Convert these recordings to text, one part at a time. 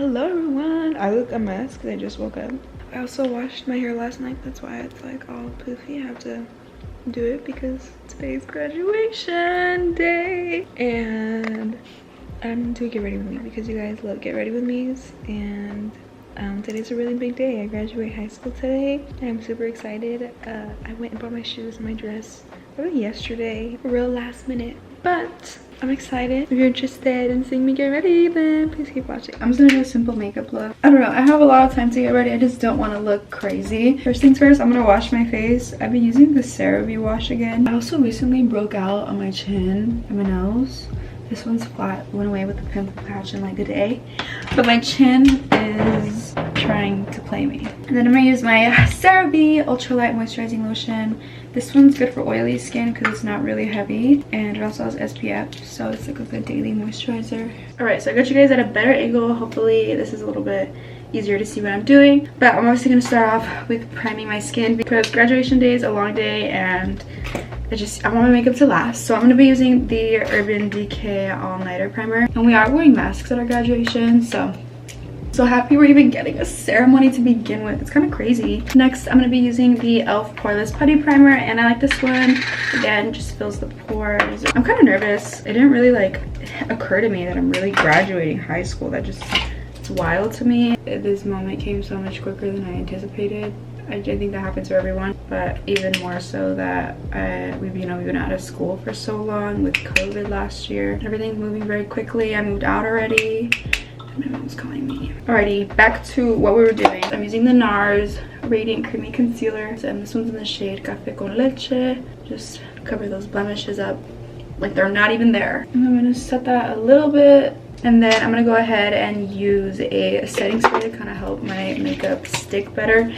Hello everyone. I look a mess because I just woke up. I also washed my hair last night. That's why it's like all poofy. I have to do it because today's graduation day. And I'm to get ready with me because you guys love get ready with me's. And today's a really big day. I graduate high school today. I'm super excited. I went and bought my shoes and my dress probably yesterday. Real last minute. But I'm excited. If you're interested in seeing me get ready, then please keep watching. I'm just gonna do a simple makeup look. I don't know, I have a lot of time to get ready. I just don't want to look crazy. First things first, I'm gonna wash my face. I've been using the CeraVe wash again. I also recently broke out on my chin and my nose. This one's flat, went away with the pimple patch in like a day. But my chin is trying to play me. And then I'm gonna use my CeraVe Ultralight Moisturizing Lotion. This one's good for oily skin because it's not really heavy. And it also has SPF, so it's like a good daily moisturizer. Alright, so I got you guys at a better angle. Hopefully this is a little bit easier to see what I'm doing. But I'm obviously gonna start off with priming my skin because graduation day is a long day and I want my makeup to last. So I'm going to be using the Urban Decay All Nighter Primer. And we are wearing masks at our graduation, so happy we're even getting a ceremony to begin with. It's kind of crazy. Next, I'm going to be using the e.l.f. Poreless Putty Primer, and I like this one. Again, just fills the pores. I'm kind of nervous. It didn't really like occur to me that I'm really graduating high school. It's wild to me. This moment came so much quicker than I anticipated. I think that happens for everyone, but even more so that we've been out of school for so long with COVID last year. Everything's moving very quickly. I moved out already. My mom's calling me. Alrighty, back to what we were doing. I'm using the Nars Radiant Creamy Concealer, and this one's in the shade Café con Leche. Just cover those blemishes up like they're not even there. And I'm gonna set that a little bit. And then I'm gonna go ahead and use a setting spray to kind of help my makeup stick better,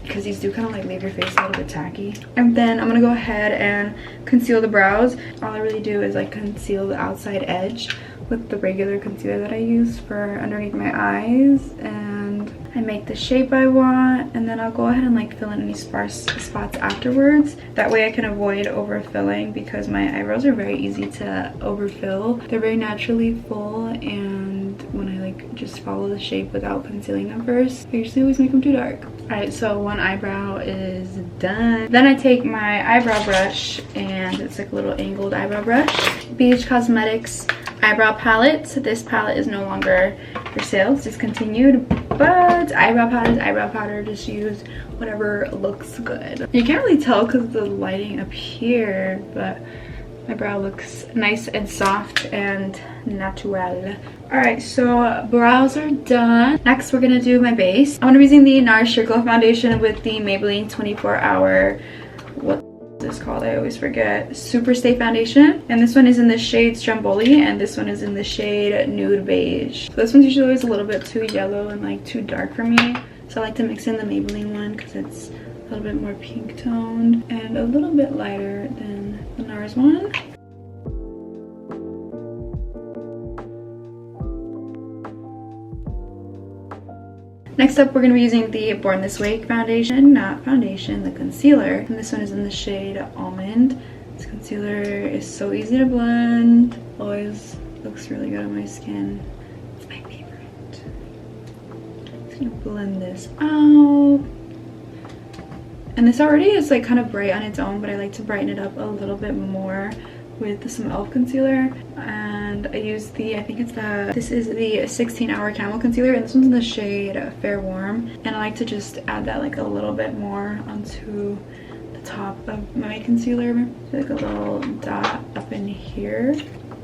because these do kind of like leave your face a little bit tacky. And then I'm gonna go ahead and conceal the brows. All I really do is like conceal the outside edge with the regular concealer that I use for underneath my eyes, and I make the shape I want, and then I'll go ahead and like fill in any sparse spots afterwards. That way I can avoid overfilling, because my eyebrows are very easy to overfill. They're very naturally full, and when I like just follow the shape without concealing them first, I usually always make them too dark. Alright, so one eyebrow is done. Then I take my eyebrow brush, and it's like a little angled eyebrow brush. BH Cosmetics eyebrow palette. So this palette is no longer for sale, it's discontinued, but eyebrow powder is eyebrow powder. Just use whatever looks good. You can't really tell because of the lighting up here, but my brow looks nice and soft and natural. Alright, so brows are done. Next we're gonna do my base. I'm gonna be using the Nars Sheer Glow Foundation with the Maybelline 24-hour, what is this called? I always forget. Super Stay Foundation. And this one is in the shade Stromboli, and this one is in the shade Nude Beige. So this one's usually always a little bit too yellow and like too dark for me. So I like to mix in the Maybelline one because it's a little bit more pink toned and a little bit lighter than the Nars one. Next up, we're going to be using the Born This Way foundation, not foundation, the concealer. And this one is in the shade Almond. This concealer is so easy to blend. Always looks really good on my skin. It's my favorite. Just going to blend this out. And this already is like kind of bright on its own, but I like to brighten it up a little bit more with some e.l.f. concealer. And I use this is the 16-hour Camel Concealer, and this one's in the shade Fair Warm. And I like to just add that like a little bit more onto the top of my concealer, like a little dot up in here.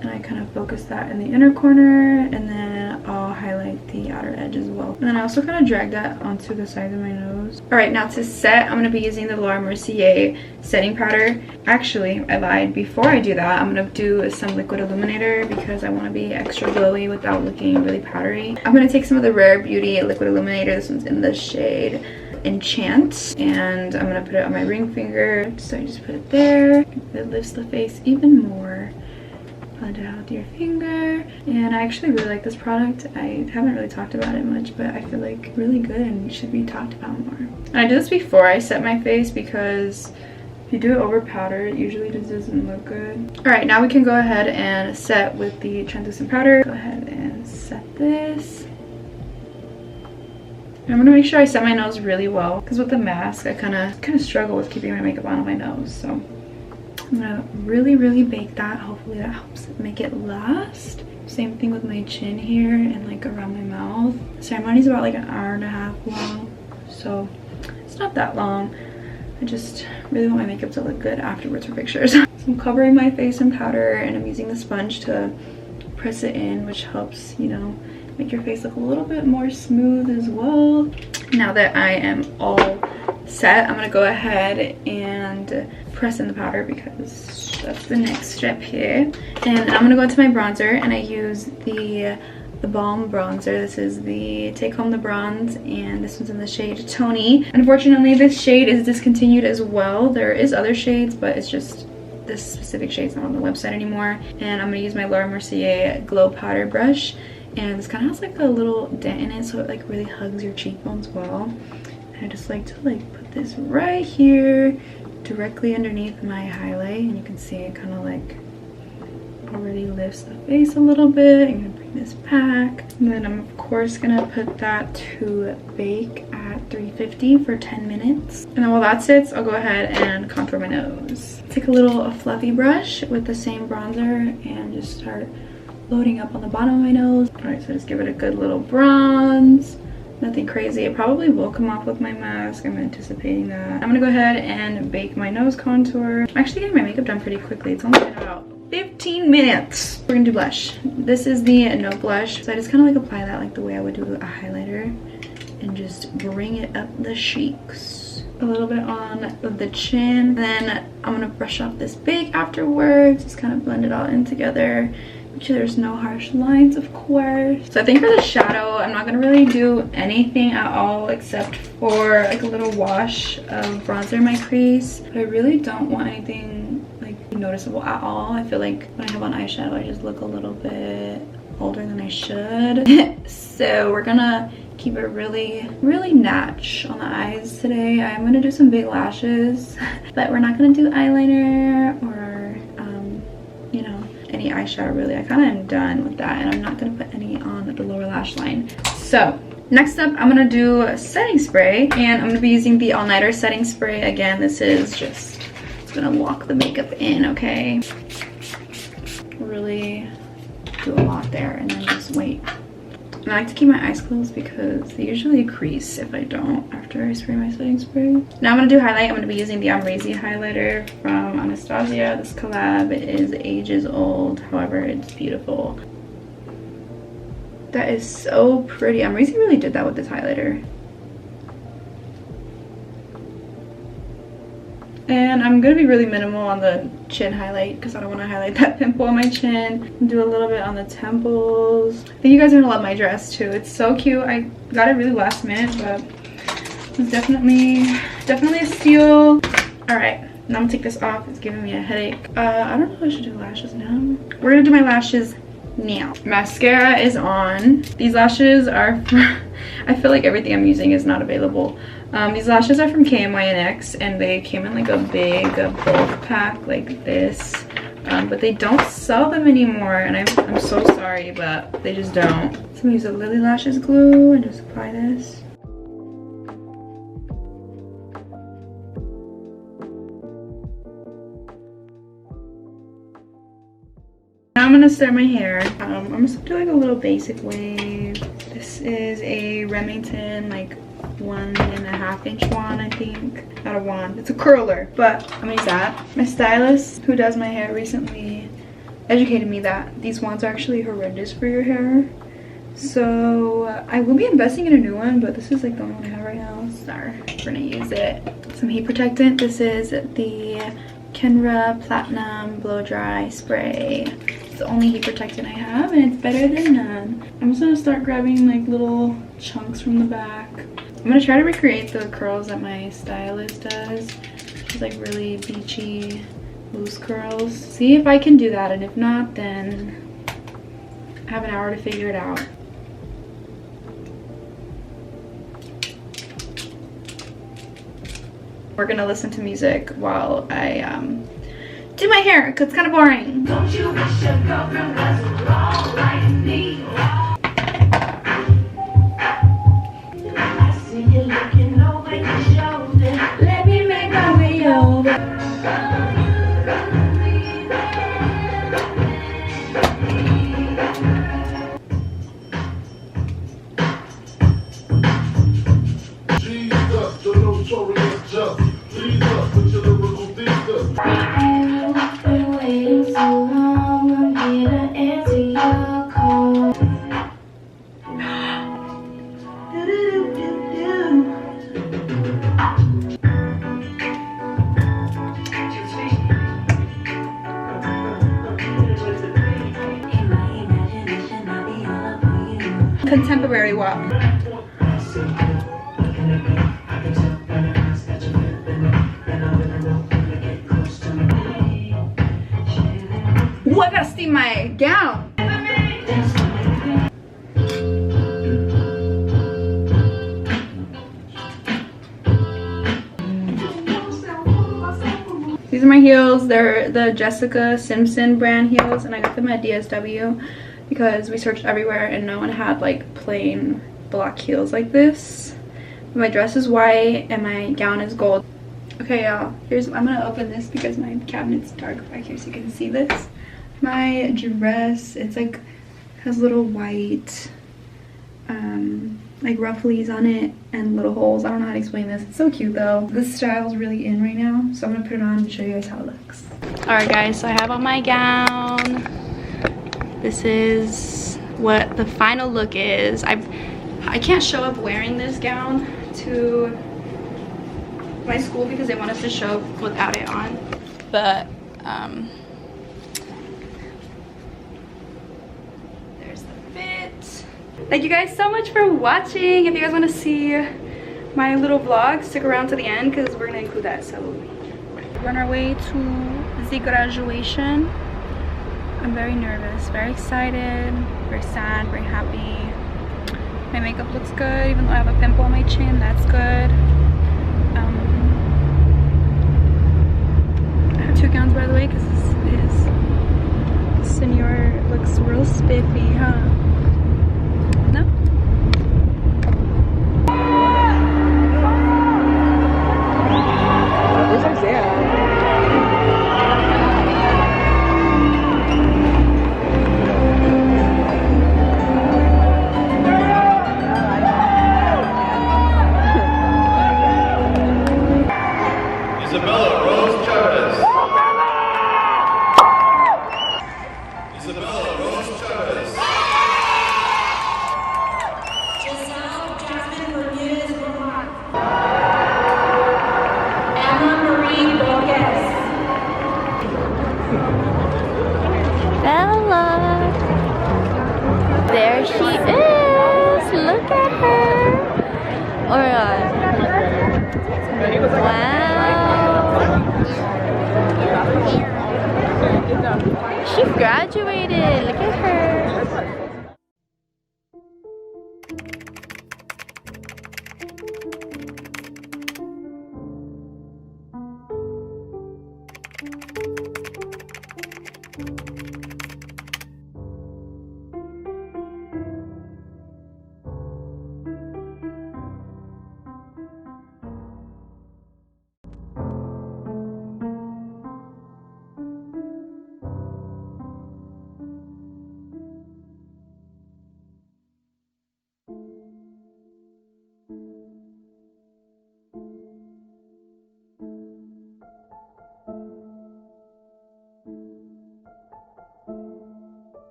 And I kind of focus that in the inner corner, and then I'll highlight the outer edge as well. And then I also kind of drag that onto the side of my nose. Alright, now to set, I'm going to be using the Laura Mercier setting powder. Actually, I lied. Before I do that, I'm going to do some liquid illuminator because I want to be extra glowy without looking really powdery. I'm going to take some of the Rare Beauty liquid illuminator. This one's in the shade Enchant, and I'm going to put it on my ring finger. So I just put it there. It lifts the face even more. Blend it out with your finger. And I actually really like this product. I haven't really talked about it much, but I feel like really good and should be talked about more. And I do this before I set my face because If you do it over powder, it usually just doesn't look good. All right, now we can go ahead and set with the translucent powder. Go ahead and set this. And I'm gonna make sure I set my nose really well, because with the mask, I kind of struggle with keeping my makeup on my nose. So I'm gonna really bake that. Hopefully that helps make it last. Same thing with my chin here and like around my mouth. The ceremony's about like an hour and a half long, so it's not that long. I just really want my makeup to look good afterwards for pictures. So I'm covering my face in powder and I'm using the sponge to press it in, which helps, you know, make your face look a little bit more smooth as well. Now that I am all set, I'm gonna go ahead and press in the powder because that's the next step here. And then I'm gonna go into my bronzer and I use the Balm bronzer. This is the Take Home the Bronze, and this one's in the shade Tony. Unfortunately, this shade is discontinued as well. There is other shades, but it's just this specific shade's not on the website anymore. And I'm gonna use my Laura Mercier Glow Powder brush, and this kind of has like a little dent in it, so it like really hugs your cheekbones well. And I just like to like put this right here, directly underneath my highlight, and you can see it kind of like already lifts the face a little bit. I'm gonna bring this back, and then I'm of course gonna put that to bake at 350 for 10 minutes. And then while that sits, I'll go ahead and contour my nose. Take a little fluffy brush with the same bronzer and just start loading up on the bottom of my nose. All right, so just give it a good little bronze. Nothing crazy. It probably will come off with my mask. I'm anticipating that. I'm gonna go ahead and bake my nose contour. I'm actually getting my makeup done pretty quickly. It's only been about 15 minutes. We're gonna do blush. This is the No Blush. So I just kind of like apply that like the way I would do a highlighter and just bring it up the cheeks. A little bit on the chin. Then I'm gonna brush off this bake afterwards. Just kind of blend it all in together. Make sure there's no harsh lines, of course. So I think for the shadow, I'm not gonna really do anything at all except for like a little wash of bronzer in my crease. But I really don't want anything like noticeable at all. I feel like when I have on eyeshadow, I just look a little bit older than I should. So we're gonna keep it really natch on the eyes today. I'm gonna do some big lashes, but we're not gonna do eyeliner or you know, any eyeshadow really. I kind of am done with that, and I'm not going to put any on the lower lash line. So next up, I'm going to do setting spray, and I'm going to be using the All Nighter setting spray. Again, this is just, it's going to lock the makeup in, okay? Really do a lot there, and then just wait. And I like to keep my eyes closed because they usually crease if I don't after I spray my setting spray. Now I'm going to do highlight. I'm going to be using the Amrezy highlighter from Anastasia. This collab is ages old. However, it's beautiful. That is so pretty. Amrezy really did that with this highlighter. And I'm going to be really minimal on the chin highlight because I don't want to highlight that pimple on my chin. Do a little bit on the temples. I think you guys are going to love my dress too. It's so cute. I got it really last minute, but it's definitely a steal. Alright, now I'm going to take this off. It's giving me a headache. I don't know if I should do lashes now. We're going to do my lashes now. Mascara is on. These lashes are I feel like everything I'm using is not available. These lashes are from KMYNX, and they came in like a big bulk pack like this, but they don't sell them anymore, and I'm so sorry, but they just don't. So I'm gonna use a Lily Lashes glue and just apply this. Now I'm gonna start my hair. I'm just gonna do like a little basic wave. This is a Remington like 1.5 inch wand, I think. Not a wand, it's a curler, but I'm gonna use that. My stylist who does my hair recently educated me that these wands are actually horrendous for your hair. So I will be investing in a new one, but this is like the only one I have right now. So we're gonna use it. Some heat protectant. This is the Kenra Platinum Blow Dry Spray. It's the only heat protectant I have, and it's better than none. I'm just gonna start grabbing like little chunks from the back. I'm gonna try to recreate the curls that my stylist does. She's like really beachy, loose curls. See if I can do that, and if not, then I have an hour to figure it out. We're gonna listen to music while I do my hair, because it's kind of boring. Don't you wish your girlfriend was all like me? I see you looking over your shoulder. Let me make my way over. Contemporary walk. Ooh, I gotta steam my gown. These are my heels. They're the Jessica Simpson brand heels, and I got them at DSW because we searched everywhere and no one had like plain black heels like this. My dress is white and my gown is gold. Okay, y'all, I'm gonna open this because my cabinet's dark back here so you can see this. My dress, it's like has little white like ruffles on it and little holes. I don't know how to explain this. It's so cute though. This style's really in right now, so I'm gonna put it on and show you guys how it looks. All right guys, so I have on my gown. This is what the final look is. I can't show up wearing this gown to my school because they want us to show up without it on, but there's the fit. Thank you guys so much for watching. If you guys want to see my little vlog, stick around to the end because we're gonna include that. So we're on our way to the graduation. I'm very nervous, very excited, very sad, very happy. My makeup looks good, even though I have a pimple on my chin. That's good. I have two gowns, by the way, because his senior looks real spiffy, huh? No? Where's Isaiah? There she is! Look at her! Wow! She graduated! Look at her!